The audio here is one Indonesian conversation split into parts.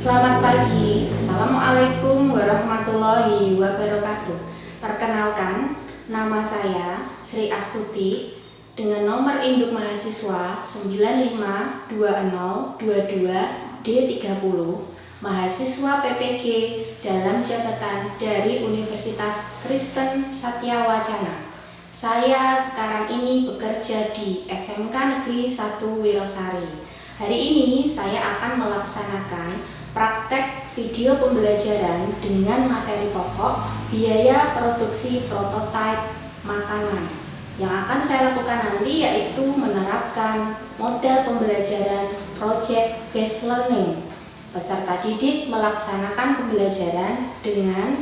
Selamat pagi, Assalamualaikum warahmatullahi wabarakatuh. Perkenalkan, nama saya Sri Astuti dengan nomor induk mahasiswa 952022D30, mahasiswa PPG dalam jabatan dari Universitas Kristen Satyawacana. Saya sekarang ini bekerja di SMK Negeri 1 Wirosari. Hari ini saya akan melaksanakan praktek video pembelajaran dengan materi pokok biaya produksi prototipe makanan. Yang akan saya lakukan nanti yaitu menerapkan model pembelajaran project based learning. Peserta didik melaksanakan pembelajaran dengan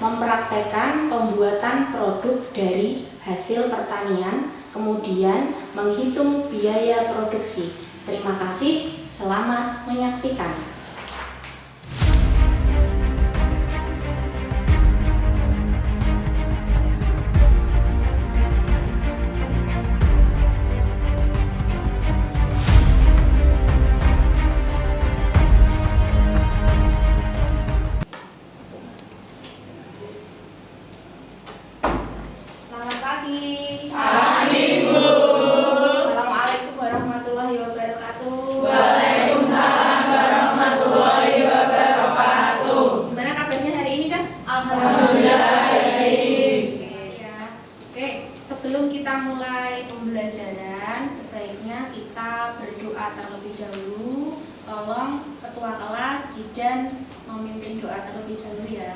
mempraktekkan pembuatan produk dari hasil pertanian, kemudian menghitung biaya produksi. Terima kasih, selamat menyaksikan. Selamat pagi. Pagi, Bu. Assalamualaikum warahmatullahi wabarakatuh. Waalaikumsalam warahmatullahi wabarakatuh. Gimana kabarnya hari ini, kan? Alhamdulillah baik. Oke, sebelum kita mulai pembelajaran, sebaiknya kita berdoa terlebih dahulu. Tolong ketua kelas Jidan memimpin doa terlebih dahulu ya.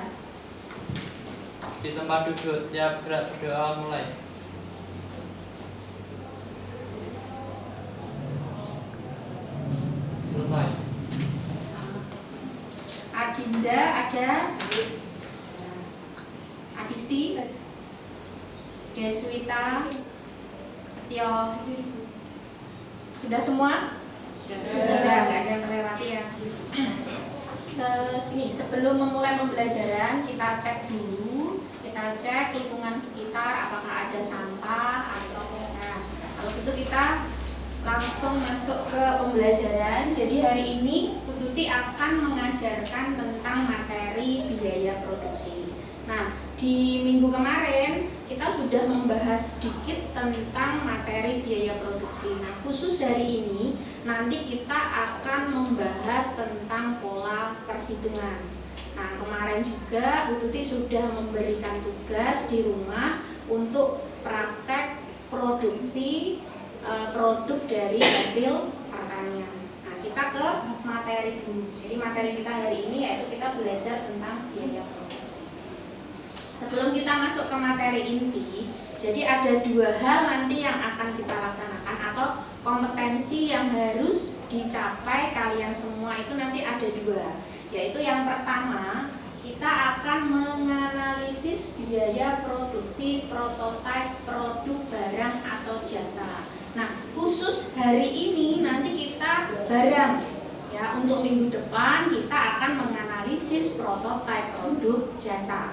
Di tempat duduk, siap gerak berdoa mulai. Selesai. Adinda ada, Adisti, Deswita, Setio. Sudah semua? Sudah, nggak ada yang terlewati ya. Sebelum memulai pembelajaran, kita cek dulu. Kita cek lingkungan sekitar, apakah ada sampah atau enggak. Kalau gitu kita langsung masuk ke pembelajaran. Jadi hari ini Bu Tuti akan mengajarkan tentang materi biaya produksi. Nah, di minggu kemarin kita sudah membahas sedikit tentang materi biaya produksi. Nah, khusus hari ini nanti kita akan membahas tentang pola perhitungan. Nah, kemarin juga Bu Tuti sudah memberikan tugas di rumah untuk praktek produksi produk dari hasil pertanian. Nah, kita ke materi dulu. Jadi materi kita hari ini yaitu kita belajar tentang biaya produksi. Sebelum kita masuk ke materi inti, jadi ada dua hal nanti yang akan kita laksanakan atau kompetensi yang harus dicapai kalian semua itu nanti ada dua. Yaitu yang pertama, kita akan menganalisis biaya produksi prototipe produk barang atau jasa. Nah, khusus hari ini nanti kita barang ya, untuk minggu depan kita akan menganalisis prototipe produk jasa.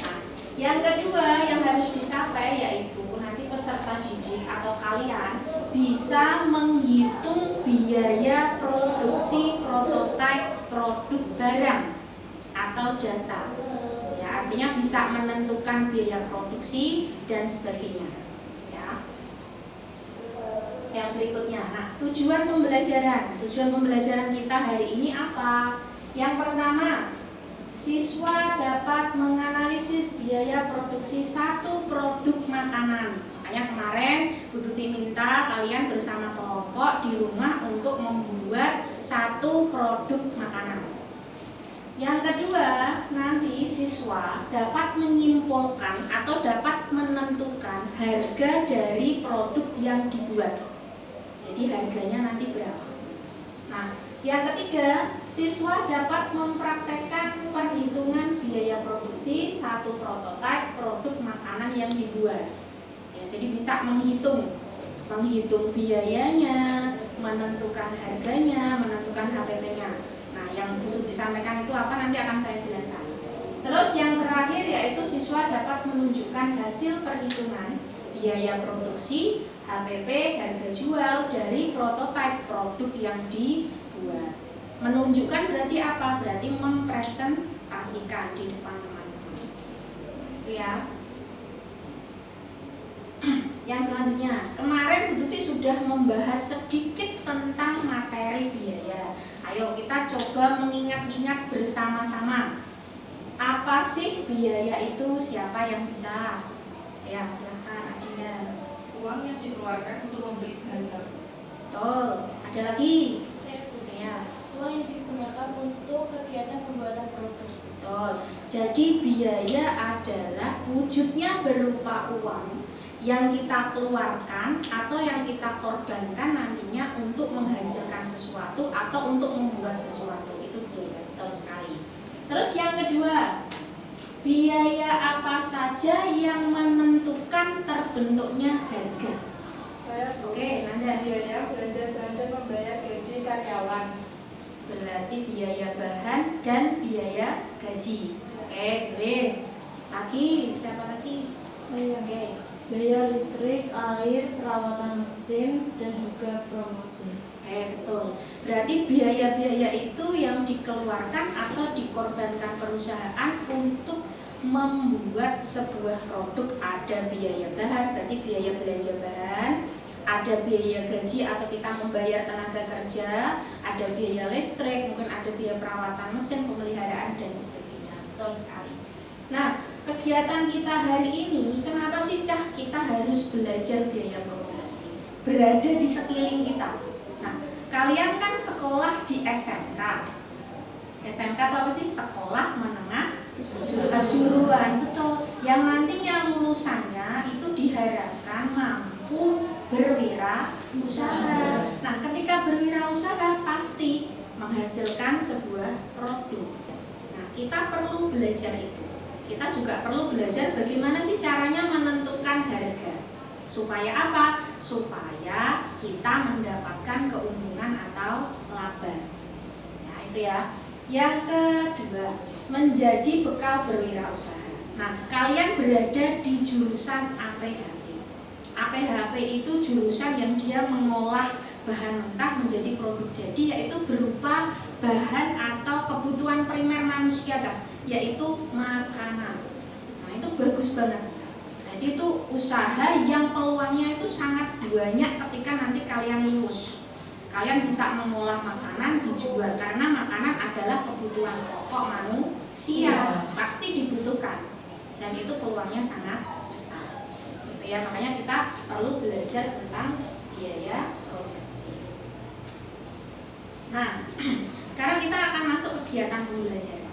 Nah, yang kedua yang harus dicapai yaitu nanti peserta didik atau kalian bisa menghitung biaya produksi prototipe produk barang atau jasa. Ya, artinya bisa menentukan biaya produksi dan sebagainya. Ya. Yang berikutnya, nah tujuan pembelajaran kita hari ini apa? Yang pertama, siswa dapat menganalisis biaya produksi satu produk makanan. Makanya kemarin Bu Tuti minta kalian bersama kelompok di rumah untuk membuat satu produk makanan. Yang kedua, nanti siswa dapat menyimpulkan atau dapat menentukan harga dari produk yang dibuat. Jadi harganya nanti berapa. Nah, yang ketiga, siswa dapat mempraktekkan perhitungan biaya produksi satu prototipe produk makanan yang dibuat. Ya, jadi bisa menghitung biayanya, menentukan harganya, menentukan HPP-nya. Nah, yang Bu Suti sampaikan itu apa nanti akan saya jelaskan. Terus yang terakhir yaitu siswa dapat menunjukkan hasil perhitungan biaya produksi, HPP, harga jual dari prototipe produk yang dibuat. Menunjukkan berarti apa? Berarti mempresentasikan di depan teman-teman. Ya. Yang selanjutnya, kemarin Bu Tuti sudah membahas sedikit tentang materi biaya. Ayo kita coba mengingat-ingat bersama-sama. Apa sih biaya itu? Siapa yang bisa? Ya, silakan Adinda. Uang yang dikeluarkan untuk membeli bahan. Betul. Ada lagi? Ya. Uang yang digunakan untuk kegiatan pembuatan produk. Betul. Jadi biaya adalah wujudnya berupa uang yang kita keluarkan atau yang kita korbankan nantinya untuk menghasilkan sesuatu atau untuk membuat sesuatu. Itu biaya. Betul sekali. Terus yang kedua, biaya apa saja yang menentukan terbentuknya harga? Saya Oke, Nanda. biaya belanja bahan dan membayar gaji karyawan. Berarti biaya bahan dan biaya gaji. Oke, boleh. Lagi, siapa lagi? Oke. Biaya listrik, air, perawatan mesin, dan juga promosi. Betul. Berarti biaya-biaya itu yang dikeluarkan atau dikorbankan perusahaan untuk membuat sebuah produk. Ada biaya bahan, berarti biaya belanja bahan. Ada biaya gaji atau kita membayar tenaga kerja. Ada biaya listrik, mungkin ada biaya perawatan mesin, pemeliharaan, dan sebagainya. Betul sekali. Nah, kegiatan kita hari ini, kenapa sih Cah kita harus belajar biaya produksi? Berada di sekeliling kita. Nah, kalian kan sekolah di SMK. SMK itu apa sih? Sekolah Menengah Kejuruan. Betul. Yang nantinya lulusannya itu diharapkan mampu berwirausaha. Nah, ketika berwirausaha pasti menghasilkan sebuah produk. Nah, kita perlu belajar itu. Kita juga perlu belajar bagaimana sih caranya menentukan harga. Supaya apa? Supaya kita mendapatkan keuntungan atau laba. Nah, itu ya. Yang kedua, menjadi bekal berwirausaha. Nah, kalian berada di jurusan APHP. APHP itu jurusan yang dia mengolah bahan mentah menjadi produk jadi, yaitu berupa bahan atau kebutuhan primer manusia, yaitu makanan. Nah, itu bagus banget. Jadi itu usaha yang peluangnya itu sangat banyak ketika nanti kalian lulus. Kalian bisa mengolah makanan dijual karena makanan adalah kebutuhan pokok manusia, pasti dibutuhkan. Dan itu peluangnya sangat besar. Gitu ya, makanya kita perlu belajar tentang biaya produksi. Nah, sekarang kita akan masuk kegiatan pembelajaran.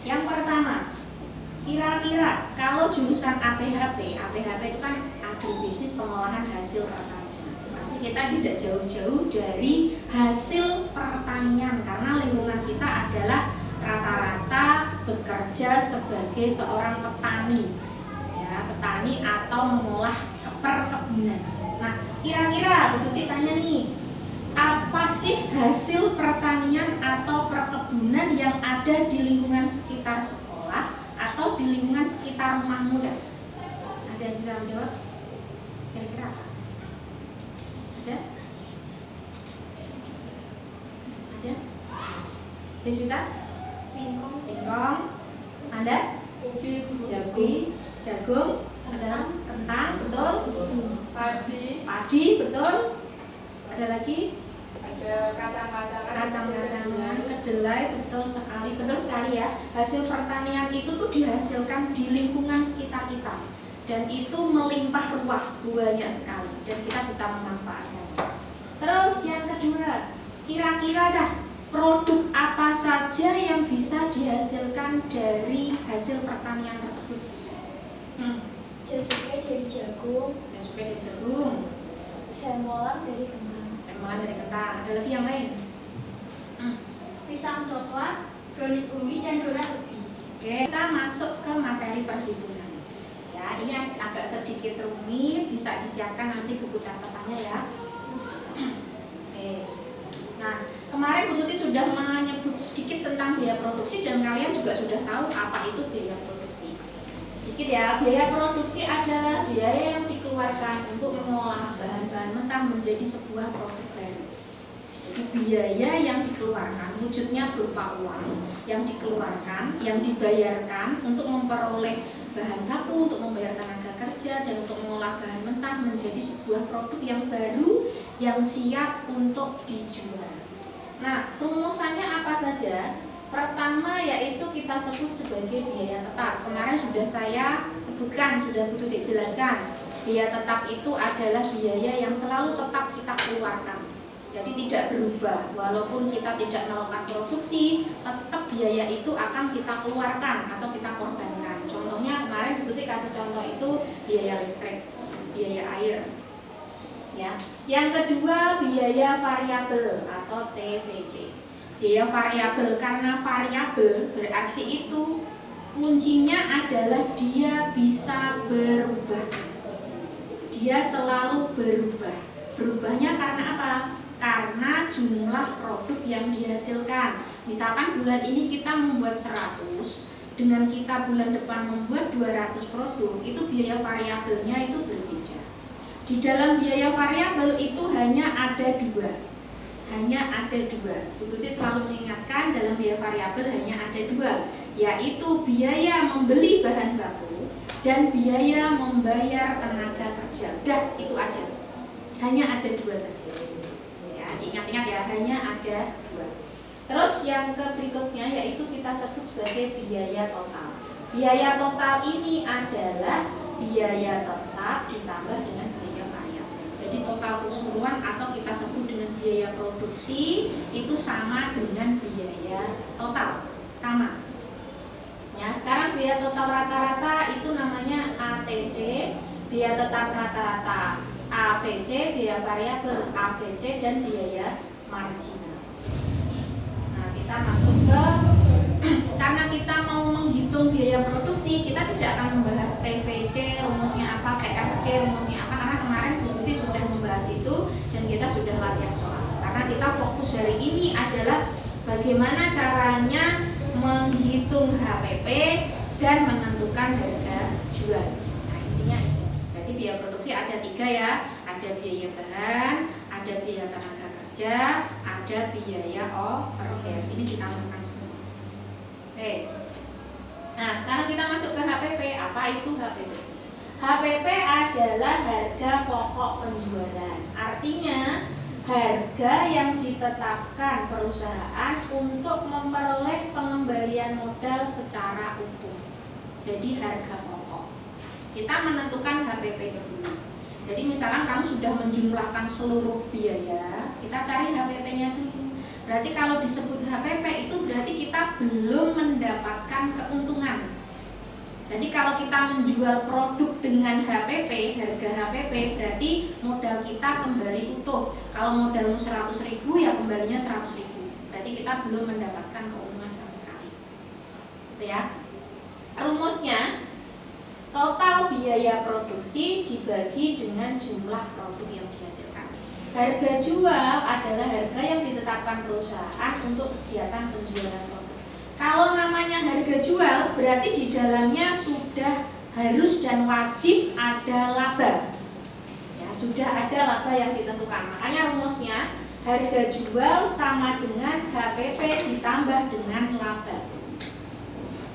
Yang pertama, kira-kira kalau jurusan APHP itu kan agribisnis pengolahan hasil pertanian. Pasti kita tidak jauh-jauh dari hasil pertanian karena lingkungan kita adalah rata-rata bekerja sebagai seorang petani, ya, petani atau mengolah perkebunan. Nah, kira-kira Bu Tuti tanya nih, apa sih hasil pertanian atau perkebunan yang ada di lingkungan sekitar sekolah atau di lingkungan sekitar rumahmu, Cak? Ada yang bisa menjawab? Kira-kira apa? Ada? Ada? Deswita? Singkong, Singkong. Anda? Ubi, Jagung. Ada kentang, betul? padi, Padi, betul? Ada lagi? ada Kacang-kacangan, kedelai, betul sekali ya. Hasil pertanian itu tuh dihasilkan di lingkungan sekitar kita, dan itu melimpah ruah, banyak sekali, dan kita bisa memanfaatkan. Terus yang kedua, kira-kira Cah, produk apa saja yang bisa dihasilkan dari hasil pertanian tersebut? jasukai dari jagung, Jasukai dari jagung, semolang dari kentang, semolan dari kentang. Ada lagi yang lain? pisang coklat, brownies umi, dan donat ubi. Oke, kita masuk ke materi perhitungan. Ya, ini agak sedikit rumit, bisa disiapkan nanti buku catatannya ya. Oke. Nah, kemarin Bu Tuti sudah menyebut sedikit tentang biaya produksi dan kalian juga sudah tahu apa itu biaya produksi. Sedikit ya, biaya produksi adalah biaya yang dikeluarkan untuk mengolah bahan-bahan mentah menjadi sebuah produk baru. Jadi biaya yang dikeluarkan, wujudnya berupa uang yang dikeluarkan, yang dibayarkan untuk memperoleh bahan baku, untuk membayar tenaga kerja, dan untuk mengolah bahan mentah menjadi sebuah produk yang baru yang siap untuk dijual. Nah, rumusannya apa saja? Pertama yaitu kita sebut sebagai biaya tetap. Kemarin sudah saya sebutkan, sudah Bu Tutik jelaskan. Biaya tetap itu adalah biaya yang selalu tetap kita keluarkan. Jadi tidak berubah, walaupun kita tidak melakukan produksi, tetap biaya itu akan kita keluarkan atau kita korbankan. Contohnya kemarin Bu Tutik kasih contoh itu biaya listrik, biaya air. Ya. Yang kedua biaya variabel atau TVC. Biaya variabel, karena variabel berarti itu kuncinya adalah dia bisa berubah. Dia selalu berubah. Berubahnya karena apa? Karena jumlah produk yang dihasilkan. Misalkan bulan ini kita membuat 100, dengan kita bulan depan membuat 200 produk, itu biaya variabelnya itu berbeda. Di dalam biaya variabel itu hanya ada dua. Bu Tutik selalu mengingatkan dalam biaya variabel hanya ada dua, yaitu biaya membeli bahan baku dan biaya membayar tenaga kerja. Udah, itu aja. Hanya ada dua saja. Ya, diingat-ingat ya, hanya ada dua. Terus yang berikutnya yaitu kita sebut sebagai biaya total. Biaya total ini adalah biaya tetap ditambah dengan biaya variabel. Jadi total keseluruhan atau kita sebut dengan biaya produksi itu sama dengan biaya total. Sama. Ya, sekarang biaya total rata-rata itu namanya ATC, biaya tetap rata-rata AVC, biaya variabel AVC, dan biaya marginal. Nah, kita masuk ke karena kita mau menghitung biaya produksi, kita tidak akan membahas TVC rumusnya apa, TFC rumusnya apa, karena kemarin Bu Tutik sudah membahas itu dan kita sudah latihan soal. Karena kita fokus hari ini adalah bagaimana caranya menghitung HPP dan menentukan harga jual. Nah, intinya itu. Berarti biaya produksi ada tiga ya, ada biaya bahan, ada biaya tenaga kerja, ada biaya overhead. Ini ditambahkan semua. Oke. Nah, sekarang kita masuk ke HPP. Apa itu HPP? HPP adalah harga pokok penjualan. Artinya harga yang ditetapkan perusahaan untuk memperoleh pengembalian modal secara utuh. Jadi harga pokok. Kita menentukan HPP dulu. Jadi misalkan kamu sudah menjumlahkan seluruh biaya, kita cari HPP-nya dulu. Berarti kalau disebut HPP itu berarti kita belum mendapatkan keuntungan. Jadi kalau kita menjual produk dengan HPP, harga HPP, berarti modal kita kembali utuh. Kalau modalmu 100.000 ya kembalinya 100.000. Berarti kita belum mendapatkan keuntungan sama sekali. Gitu ya. Rumusnya, total biaya produksi dibagi dengan jumlah produk yang dihasilkan. Harga jual adalah harga yang ditetapkan perusahaan untuk kegiatan penjualan produk. Kalau namanya harga jual, berarti di dalamnya sudah harus dan wajib ada laba. Ya, sudah ada laba yang ditentukan. Makanya rumusnya harga jual sama dengan HPP ditambah dengan laba.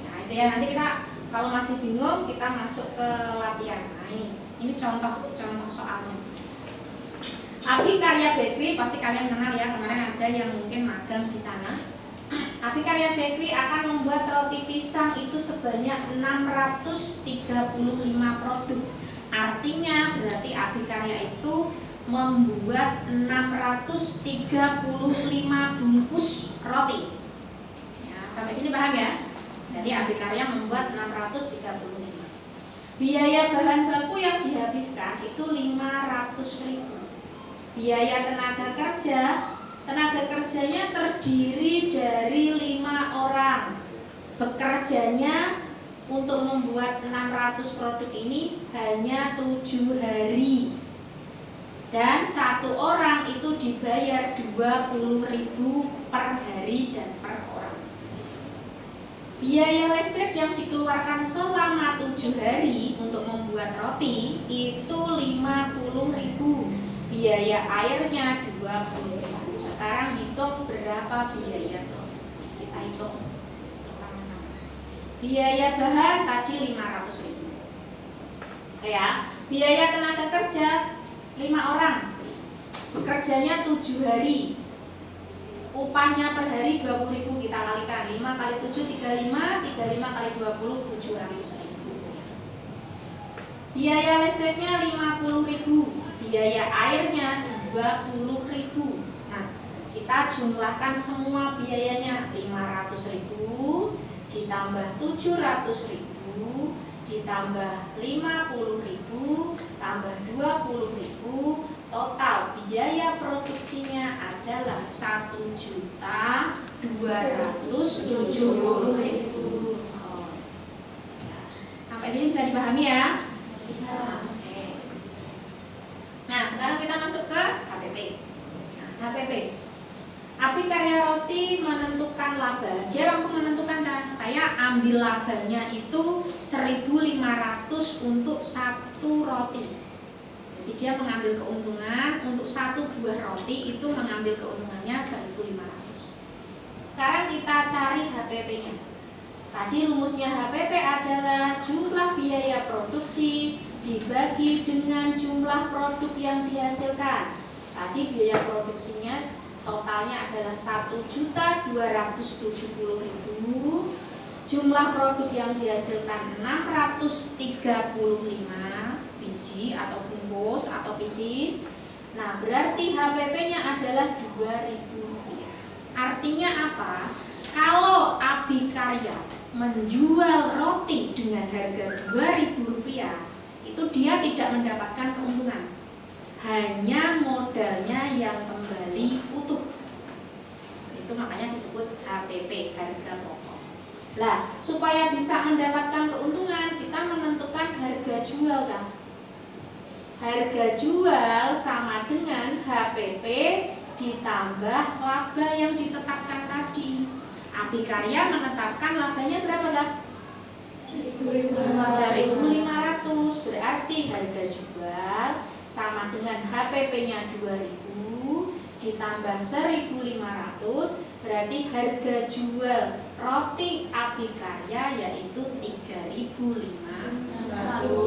Nah, itu ya, nanti kita kalau masih bingung kita masuk ke latihan. Nah, ini contoh soalnya. Abikarya Bakery pasti kalian kenal ya, kemarin ada yang mungkin magang di sana. Abikarya Bakery akan membuat roti pisang itu sebanyak 635 produk. Artinya berarti Abikarya itu membuat 635 bungkus roti. Ya, sampai sini paham ya? Jadi Abikarya membuat 635. Biaya bahan baku yang dihabiskan itu 500.000. Biaya tenaga kerjanya terdiri dari 5 orang. Bekerjanya untuk membuat 600 produk ini hanya 7 hari. Dan 1 orang itu dibayar 20.000 per hari dan per orang. Biaya listrik yang dikeluarkan selama 7 hari untuk membuat roti itu 50.000. Biaya airnya 20.000. sekarang hitung berapa biaya produksi. Kita hitung bersama-sama. Biaya bahan tadi 500.000. Ya, biaya tenaga kerja 5 orang. Bekerjanya 7 hari. Upahnya per hari 20.000 kita kalikan. 5 kali 7 35, 35 kali 20 700.000. Biaya listriknya 50.000, biaya airnya 20.000. Nah, kita jumlahkan semua biayanya. 500.000 ditambah 700.000 ditambah 50.000 tambah 20.000, total biaya produksinya adalah 1.270.000. Sampai sini bisa dipahami ya? Bisa. Oke. Nah, sekarang kita masuk ke HPP. Nah, HPP. Apikarya Roti menentukan laba. Dia langsung menentukan, saya ambil labanya itu 1.500 untuk satu roti. Jadi dia mengambil keuntungan untuk satu buah roti itu mengambil keuntungannya 1.500. Sekarang kita cari HPP-nya. Tadi rumusnya HPP adalah jumlah biaya produksi dibagi dengan jumlah produk yang dihasilkan. Tadi biaya produksinya totalnya adalah 1.270.000. Jumlah produk yang dihasilkan 635 biji atau bungkus atau pieces. Nah, berarti HPP-nya adalah 2.000 rupiah. Artinya apa? Kalau Abikarya menjual roti dengan harga 2.000 rupiah, itu dia tidak mendapatkan keuntungan. Hanya modalnya yang kembali utuh. Itu makanya disebut HPP, harga pokok. Lah, supaya bisa mendapatkan keuntungan, kita menentukan harga jual kan. Harga jual sama dengan HPP ditambah laba yang ditetapkan tadi. Abikarya menetapkan labanya berapa, Zak? 1.500. Berarti harga jual sama dengan HPP-nya 2.000 ditambah 1.500, berarti harga jual roti Abikarya yaitu 3.500. Nah, itu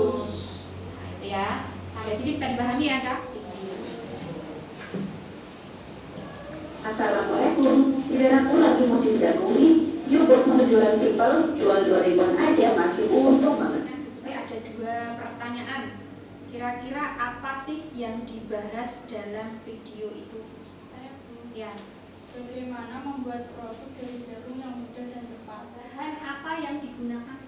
ya. Sampai sini bisa dipahami ya, Kak? Assalamualaikum, tidak aku lagi musim jagung nih. Yuk buat penjualan simpel, jual 2.000-an aja masih untung banget. Nanti ada 2 pertanyaan. Kira-kira apa sih yang dibahas dalam video itu? Saya Bu, Ya, bagaimana membuat produk dari jagung yang mudah dan cepat? bahan apa yang digunakan?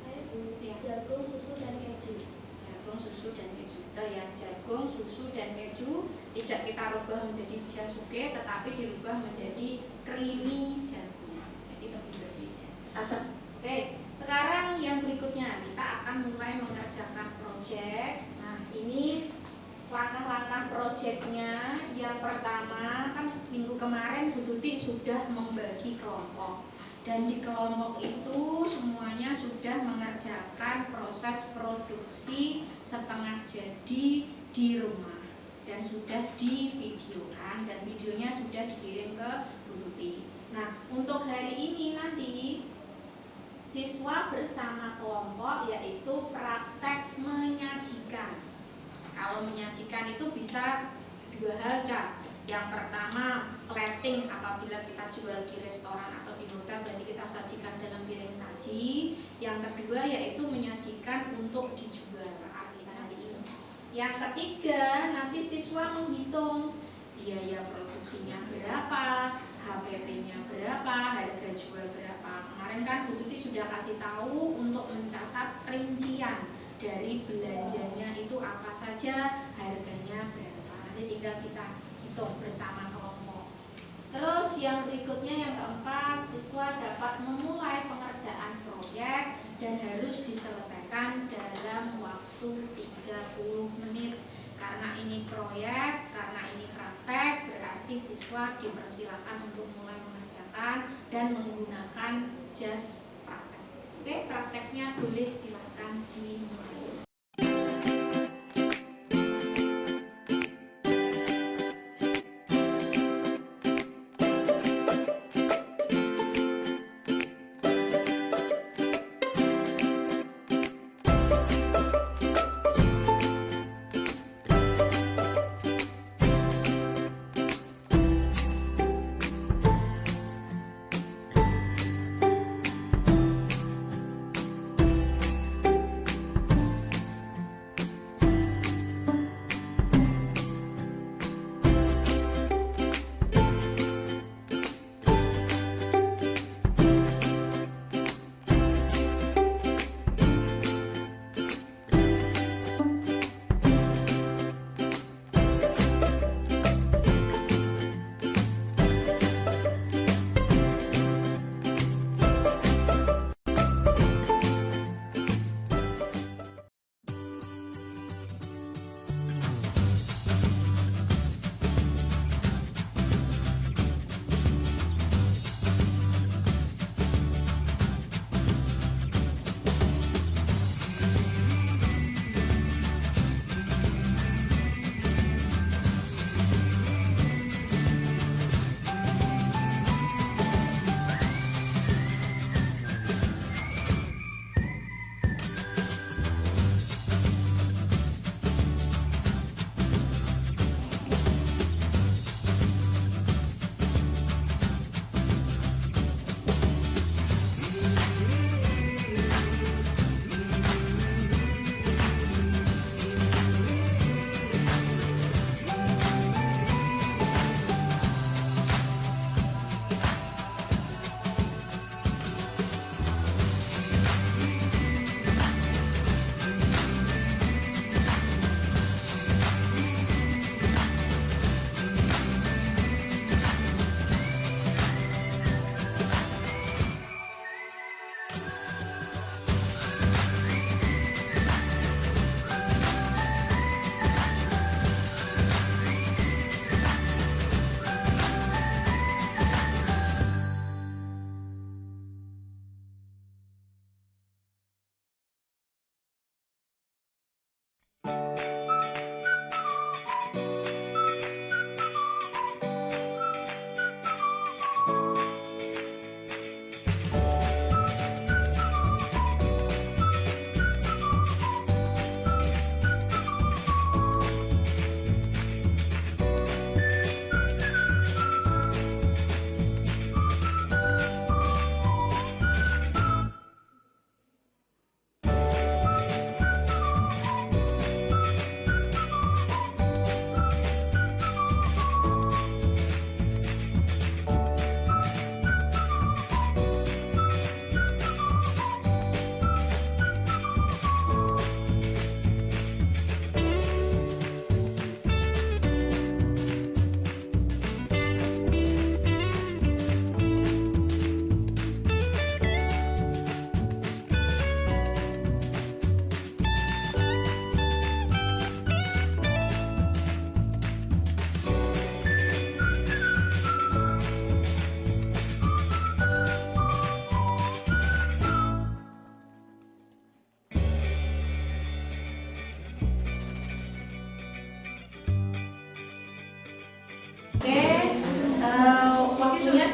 Saya Bu, Ya, jagung, susu, dan keju. jagung, susu, dan keju. Ya, jagung, susu, dan keju tidak kita rubah menjadi jasuke, tetapi dirubah menjadi creamy jagung. Jadi lebih berbeda. Asal Oke, sekarang yang berikutnya kita akan mulai mengerjakan proyek. Nah, ini langkah-langkah proyeknya. Yang pertama kan minggu kemarin Bu Tuti sudah membagi kelompok, dan di kelompok itu semuanya sudah mengerjakan proses produksi setengah jadi di rumah dan sudah divideokan, dan videonya sudah dikirim ke Bu Tuti. Nah, untuk hari ini nanti siswa bersama kelompok yaitu praktek menyajikan. Kalau menyajikan itu bisa 2 hal, Kak. Yang pertama, plating apabila kita jual di restoran atau di hotel, berarti kita sajikan dalam piring saji. Yang kedua yaitu menyajikan untuk dijual hari ini. Yang ketiga, nanti siswa menghitung biaya produksinya berapa, HPP-nya berapa, harga jual berapa. Kemarin kan Bu Tuti sudah kasih tahu untuk mencatat rincian dari belanjanya itu apa saja, harganya berapa. Nanti tinggal kita hitung bersama kelompok. Terus yang berikutnya, yang keempat, siswa dapat memulai pengerjaan proyek dan harus diselesaikan dalam waktu 30 menit. Karena ini proyek, karena ini praktek, berarti siswa dipersilakan untuk mulai mengerjakan dan menggunakan jas praktek. Oke, prakteknya boleh silakan dimulai.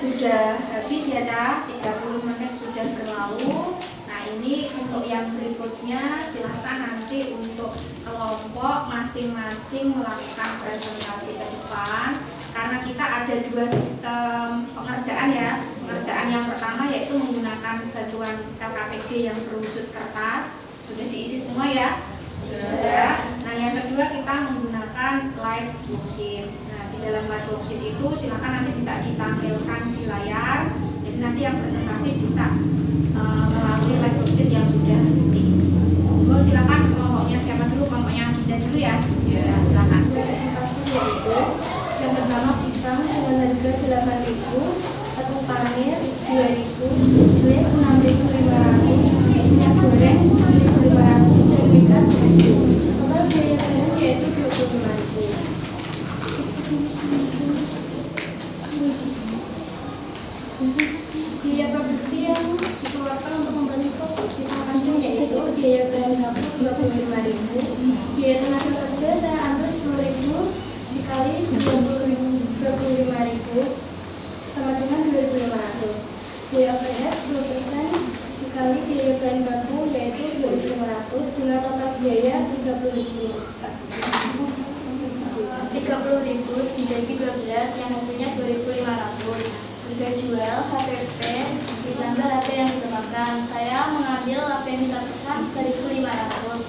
sudah habis ya Ca, 30 menit sudah berlalu. Nah ini untuk yang berikutnya silahkan nanti untuk kelompok masing-masing melakukan presentasi ke depan. Karena kita ada 2 sistem pengerjaan ya. Pengerjaan yang pertama yaitu menggunakan bantuan LKPD yang berwujud kertas. Sudah diisi semua ya? Sudah. Nah yang kedua kita menggunakan live worksheet. Nah di dalam live worksheet itu silakan nanti bisa ditampilkan di layar. Jadi nanti yang presentasi bisa melalui live worksheet yang sudah diisi. Monggo silakan kelompoknya siapa dulu? Kelompoknya Dinda dulu ya. Ya silakan. Presentasi yaitu yang pertama pisang dengan harga 8.000, tepung panir 2.000, beras 6.500, minyak goreng 7.500 dan mika 1.000. Total biaya barang yaitu 25.000. Biaya produksi yang dikeluarkan untuk membentuk pisang asin yaitu biaya bahan baku 25.000, biaya tenaga kerja saya ambil 10.000 dikali 25.000 sama dengan 2.500. Biaya overhead 10% dikali biaya bahan baku yaitu 2.500 dengan total biaya 30.000 dibagi 12 yang hasilnya 2.500. Harga jual HPP ditambah HP yang ditetapkan. Saya mengambil HP yang ditetapkan 1.500.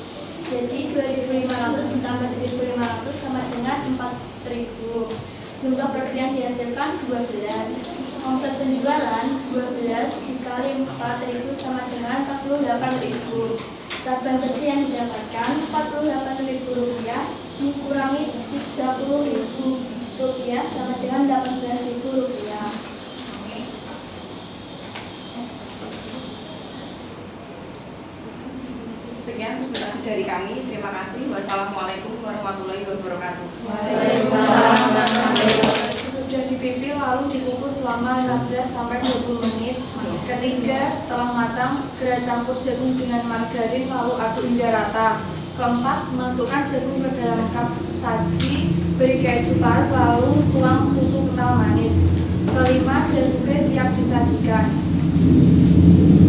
Jadi 2.500 ditambah 1.500 sama dengan 4.000. Jumlah produk yang dihasilkan 12. Omset penjualan 12 dikali 4.000 sama dengan 48.000. Laba bersih yang didapatkan 48.000 rupiah dikurangi 30.000 rupiah sama dengan 18.000 rupiah. Sekian presentasi dari kami. Terima kasih. Wassalamualaikum warahmatullahi wabarakatuh. Sudah dipimpin lalu dikukus selama 15-20 menit. Ketiga, setelah matang, segera campur jagung dengan margarin lalu aduk hingga rata. Keempat, masukkan jagung ke dalam cup saji, beri keju parut lalu tuang susu kental manis. Kelima, jasuke siap disajikan.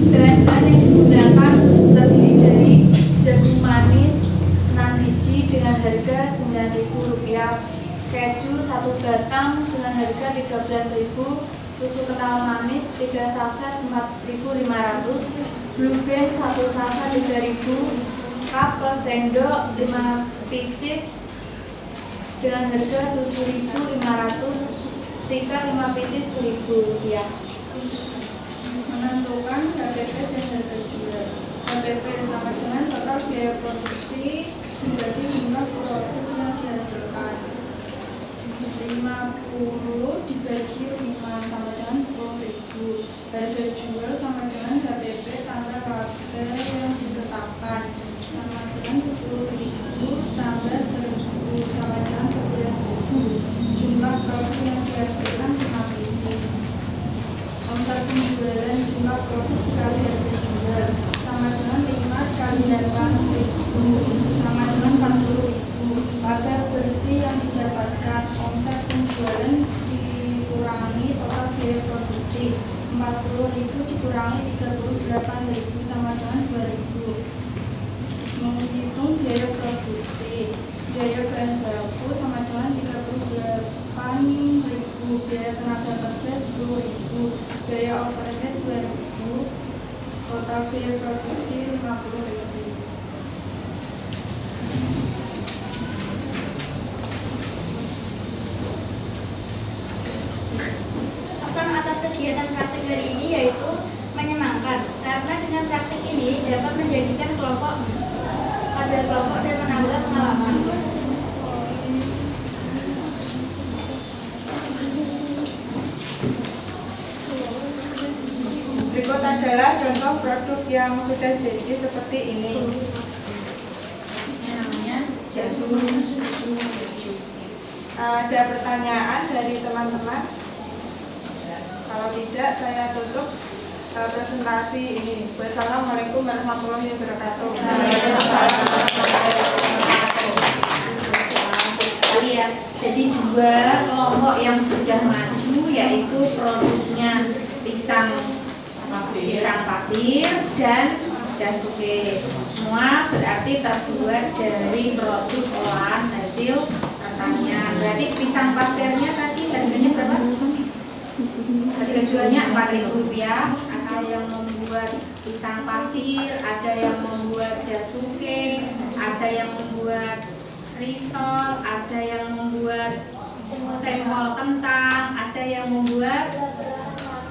Bahan-bahan yang digunakan terdiri dari jagung manis 6 biji dengan harga Rp9.000, keju 1 batang dengan harga Rp13.000, susu kental manis 3 saset Rp4.500, blue band 1 saset Rp3.000, cup plus sendok 5 pieces dengan harga Rp7.500, stiker 5 pieces Rp1.000. Menentukan HPP dan harga jual. HPP sama dengan total biaya produksi dibagi jumlah produk yang dihasilkan. 50 dibagi 5 sama dengan 10.000. Harga jual sama dengan HPP tambah laba yang ditetapkan sama dengan 10.000 tambah 1.000 sama dengan 11.000. Jumlah produk yang dihasilkan 5 pieces. Omset penjualan jumlah produk kali harga jual sama dengan 5 kali 8.000 sama dengan 40.000. Laba bersih yang didapatkan omset penjualan dikurangi total biaya produksi 40.000 dikurangi 38.000 sama dengan 2.000. Menghitung biaya produksi, biaya bahan baku sama dengan 38.000, biaya tenaga kerja 10.000, biaya overhead 2.000, total biaya produksi 50.000. Pesan atas kegiatan praktik hari ini yaitu menyenangkan, karena dengan praktik ini dapat menjadikan kelompok pada kelompok dan menambah pengalaman. Berikut adalah contoh produk yang sudah jadi seperti ini. Namanya jagung susu keju. Ada pertanyaan dari teman-teman? Kalau tidak, saya tutup presentasi ini. Wassalamualaikum warahmatullahi wabarakatuh. sekali ya. Jadi dua kelompok yang sudah maju yaitu produknya pisang pasir dan jasuke. Semua berarti terbuat dari produk olahan hasil pertanian. Berarti pisang pasirnya tadi harganya berapa? Harga jualnya Rp4.000. Ada yang membuat pisang pasir, ada yang membuat jasuke, ada yang membuat risol, ada yang membuat semol kentang, ada yang membuat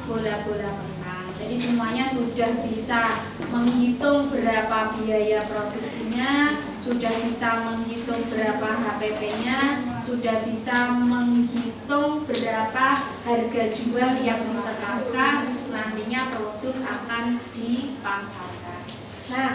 bola-bola kentang. Jadi semuanya sudah bisa menghitung berapa biaya produksinya, sudah bisa menghitung berapa HPP-nya, sudah bisa menghitung berapa harga jual yang ditetapkan, nantinya produk akan dipasarkan. Nah,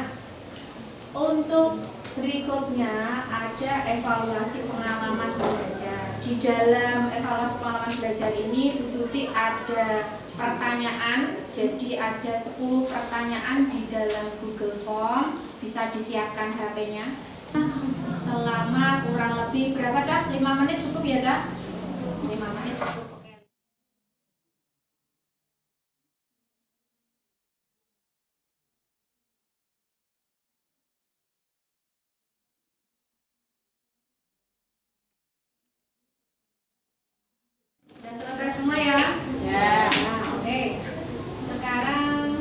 untuk berikutnya ada evaluasi pengalaman belajar. Di dalam evaluasi pengalaman belajar ini Bu Tuti ada pertanyaan, jadi ada 10 pertanyaan di dalam Google Form, bisa disiapkan HP-nya. Selama kurang lebih berapa, Cak? 5 menit cukup ya, Cak? 5 menit cukup. Oke. Sudah selesai semua ya? Ya. Nah, oke. Sekarang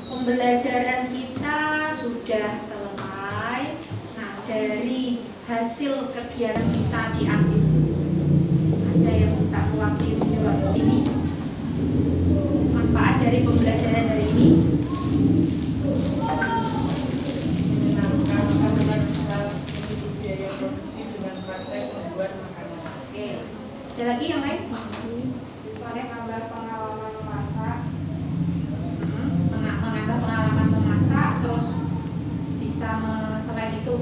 pembelajaran kita sudah selesai. Nah, dari hasil kegiatan bisa diambil. Ada yang bisa mewakili menjawab ini. Manfaat dari pembelajaran hari ini. Biaya produksi dengan praktek membuat makanan. Oke. Ada lagi yang lain? Bisa menambah pengalaman memasak. Menambah pengalaman memasak, terus bisa selain itu,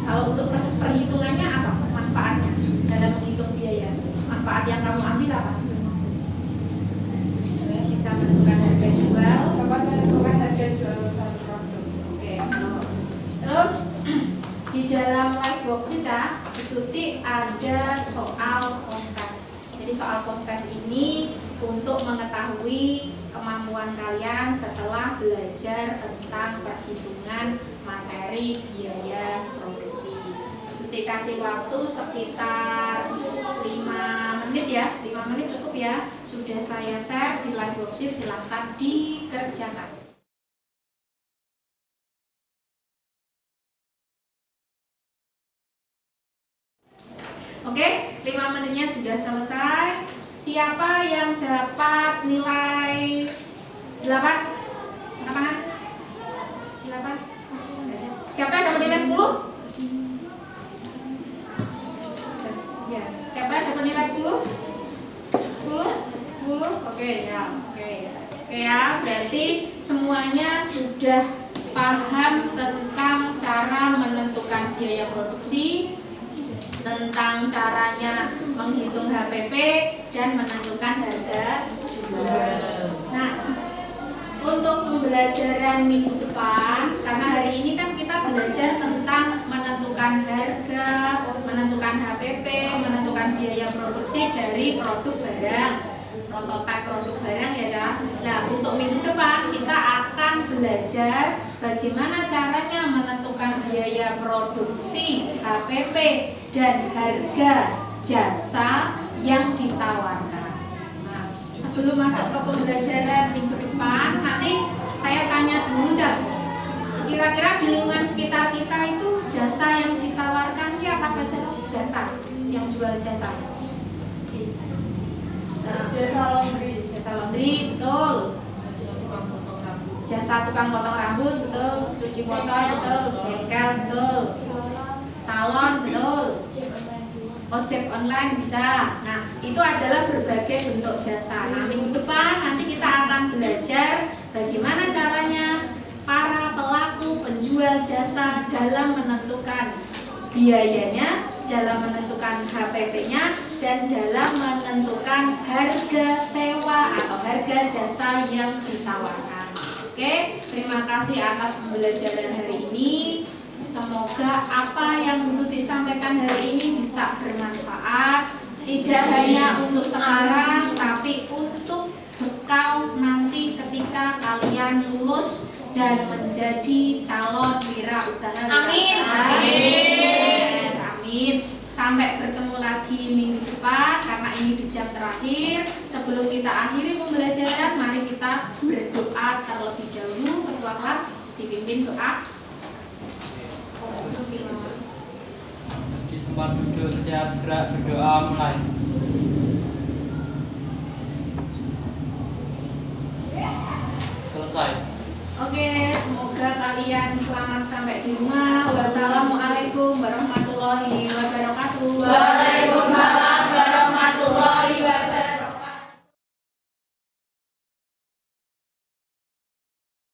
kalau untuk proses perhitungannya apa manfaatnya dalam menghitung biaya? Manfaat yang kamu ambil apa? Bisa menentukan harga jual. Dapat menentukan harga jual satu produk. Oke. Terus di dalam live box kita ikuti ada soal postas. Jadi soal postas ini untuk mengetahui kemampuan kalian setelah belajar tentang perhitungan materi biaya produksi. Dikasih waktu sekitar 5 menit ya, 5 menit cukup ya. Sudah saya share di live worksheet, silahkan dikerjakan. Oke, 5 menitnya sudah selesai. Siapa yang dapat nilai 8? Tangan 8? Siapa yang dapat nilai 10? Ya, siapa yang dapat nilai 10? 10? 10? Oke ya, oke ya, berarti semuanya sudah paham tentang cara menentukan biaya produksi, tentang caranya menghitung HPP dan menentukan harga jual. Nah, untuk pembelajaran minggu depan, karena hari ini kan kita belajar tentang menentukan harga, menentukan HPP, menentukan biaya produksi dari produk barang, prototipe produk barang ya, Cak. Nah, untuk minggu depan kita akan belajar bagaimana caranya menentukan biaya produksi, HPP, dan harga jasa yang ditawarkan. Nah, sebelum masuk ke pembelajaran minggu depan, nanti saya tanya dulu, Cak. Kira-kira di lingkungan sekitar kita itu jasa yang ditawarkan siapa saja? Jasa yang jual jasa. Nah, Jasa laundry. jasa laundry, betul. Jasa tukang potong rambut, betul. Cuci motor, betul. Bengkel, betul. Salon, betul. Ojek online bisa. Nah, itu adalah berbagai bentuk jasa. Nah, minggu depan nanti kita akan belajar bagaimana caranya para pelaku penjual jasa dalam menentukan biayanya, dalam menentukan HPP-nya, dan dalam menentukan harga sewa atau harga jasa yang ditawarkan. Oke, terima kasih atas pembelajaran hari ini. Semoga apa yang Bu Tuti sampaikan hari ini bisa bermanfaat, tidak hanya untuk sekarang, tapi untuk bekal nanti ketika kalian lulus dan menjadi calon wirausaha. Amin. Yes, amin. Sampai bertemu lagi minggu depan karena ini di jam terakhir. Sebelum kita akhiri pembelajaran, mari kita berdoa terlebih dahulu. Ketua kelas dipimpin doa. Di tempat duduk siap gerak berdoa mulai. Selesai. Oke, semoga kalian selamat sampai di rumah. Wassalamualaikum warahmatullahi wabarakatuh.